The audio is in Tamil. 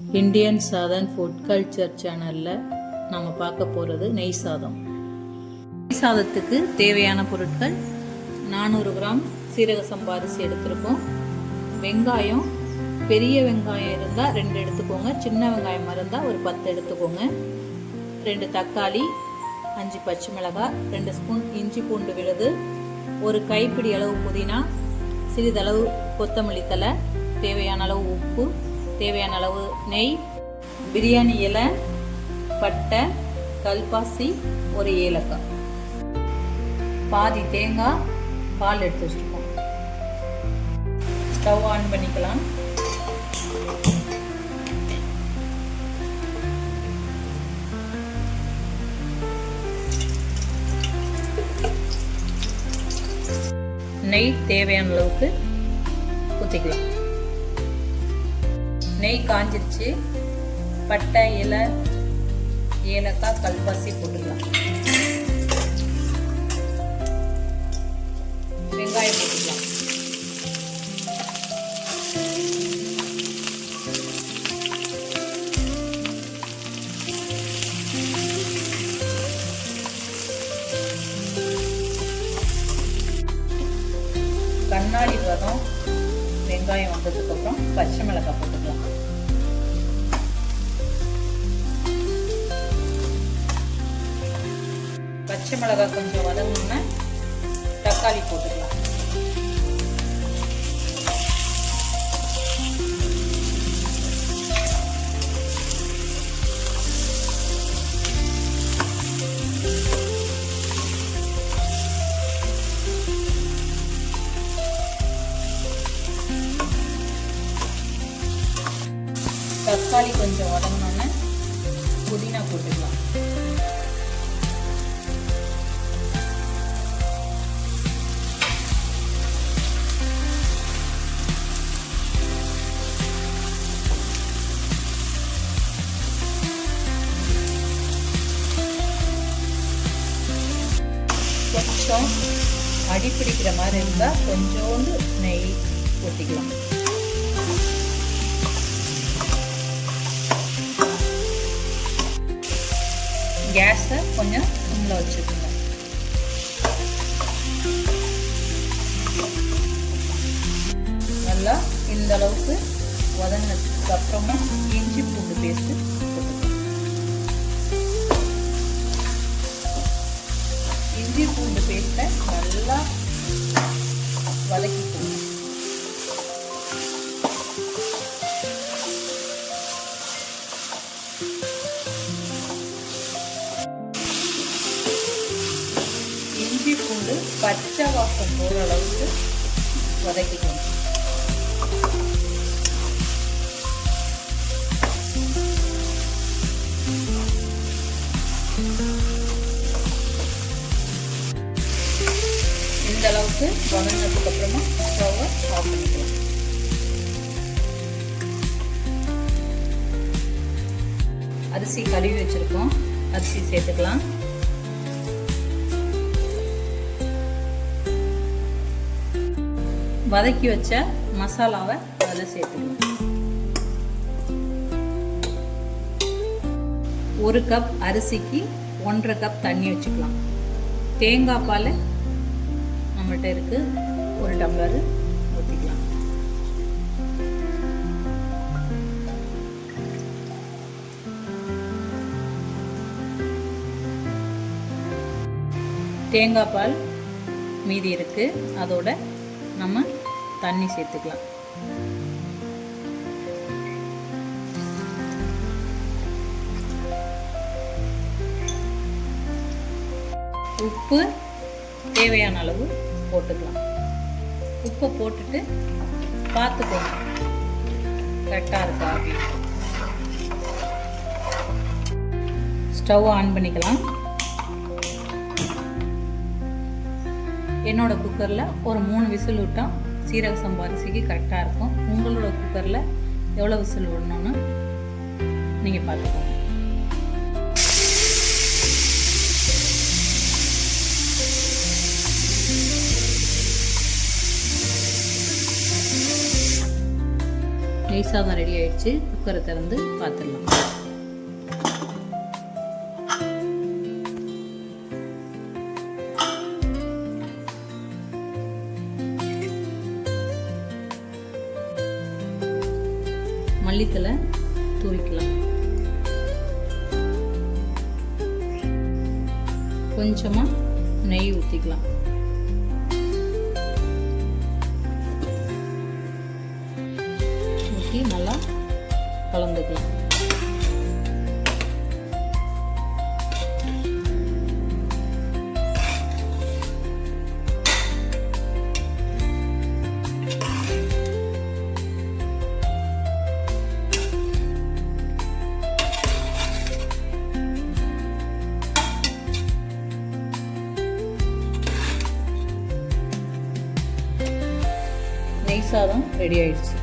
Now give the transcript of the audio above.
இந்தியன் சாதன் ஃபுட் கல்ச்சர் சேனலில் நம்ம பார்க்க போகிறது நெய் சாதம். நெய் சாதத்துக்கு தேவையான பொருட்கள் 400 கிராம் சீரக சம்பா அரிசி எடுத்துருக்கோம். வெங்காயம், பெரிய வெங்காயம் இருந்தால் 2 எடுத்துக்கோங்க, சின்ன வெங்காயம் இருந்தால் ஒரு 10 எடுத்துக்கோங்க. 2 தக்காளி, 5 பச்சை மிளகாய், 2 ஸ்பூன் இஞ்சி பூண்டு விழுது, ஒரு கைப்பிடி அளவு புதினா, சிறிதளவு கொத்தமல்லி தழை, தேவையான அளவு உப்பு, தேவையான அளவு நெய், பிரியாணி இலை, பட்டை, கல்பாசி, ஒரு ஏலக்காய், பாதி தேங்காய் பால் எடுத்து வச்சுருக்கோம். ஸ்டவ் ஆன் பண்ணிக்கலாம். நெய் தேவையான அளவுக்கு ஊற்றிக்கலாம். நெய் காஞ்சிருச்சு. பட்டை, இலை, ஏலக்காய், கல்பாசி போட்டுக்கலாம். வெங்காயம் போட்டுக்கலாம். கண்ணாடி பதம் வெங்காயம் வந்ததுக்கப்புறம் பச்சை மிளகாய் போட்டுக்கலாம். பச்சை மிளகாய் கொஞ்சம் வதங்கினா தக்காளி போட்டுக்கலாம். தக்காளி கொஞ்சம் வதங்கினோன்னு புதினா போட்டுக்கலாம். கொஞ்சம் அடிப்பிடிக்கிற மாதிரி இருந்தால் கொஞ்சோண்டு நெய் ஊற்றிக்கலாம். கேஸை கொஞ்சம் சிம்மில் வச்சுக்கோங்க. நல்லா இந்த அளவுக்கு வதங்கினதுக்கு அப்புறமா இஞ்சி பூண்டு பேஸ்ட்டு போட்டுக்கலாம். இஞ்சி பூண்டு பேஸ்ட்டை நல்லா வதக்கிக்கணும். இஞ்சி பூண்டு பச்சை வாசம் போகிற அளவுக்கு வதக்கிக்கணும். இந்த அளவுக்கு வதங்கினதுக்கு அப்புறமா ஸ்டவ்வை ஆஃப் பண்ணிக்கலாம். அரிசி கழுவி வச்சிருக்கோம், அரிசி சேர்த்துக்கலாம். வதக்கி வச்ச மசாலாவை அதில் சேர்த்துக்கலாம். 1 கப் அரிசிக்கு 1.5 கப் தண்ணி வச்சுக்கலாம். தேங்காய் பால் நம்மகிட்ட இருக்கு, 1 டம்ளர் ஊற்றிக்கலாம். தேங்காய் பால் மீதி இருக்கு, அதோட நம்ம தண்ணி சேர்த்துக்கலாம். உப்பு தேவையான அளவு போட்டுக்கலாம். உப்பை போட்டுட்டு பார்த்துக்கோங்க கரெக்டாக இருக்கா அப்படின்னு. ஸ்டவ் ஆன் பண்ணிக்கலாம். என்னோட குக்கரில் ஒரு 3 விசில் விட்டால் சீரக சம்பா அரிசிக்கு கரெக்டாக இருக்கும். உங்களோட குக்கரில் எவ்வளோ விசில் விடணும்னு நீங்கள் பார்த்துக்கோங்க. நெய் சாதம் ரெடி ஆயிடுச்சு. குக்கரை திறந்து பார்த்துடலாம். மல்லித்தலை தூவிக்கலாம். கொஞ்சமா நெய் ஊற்றிக்கலாம். ஊற்றி நல்லா கலந்துக்கலாம். நெய் சாதம் ரெடி ஆயிடுச்சு.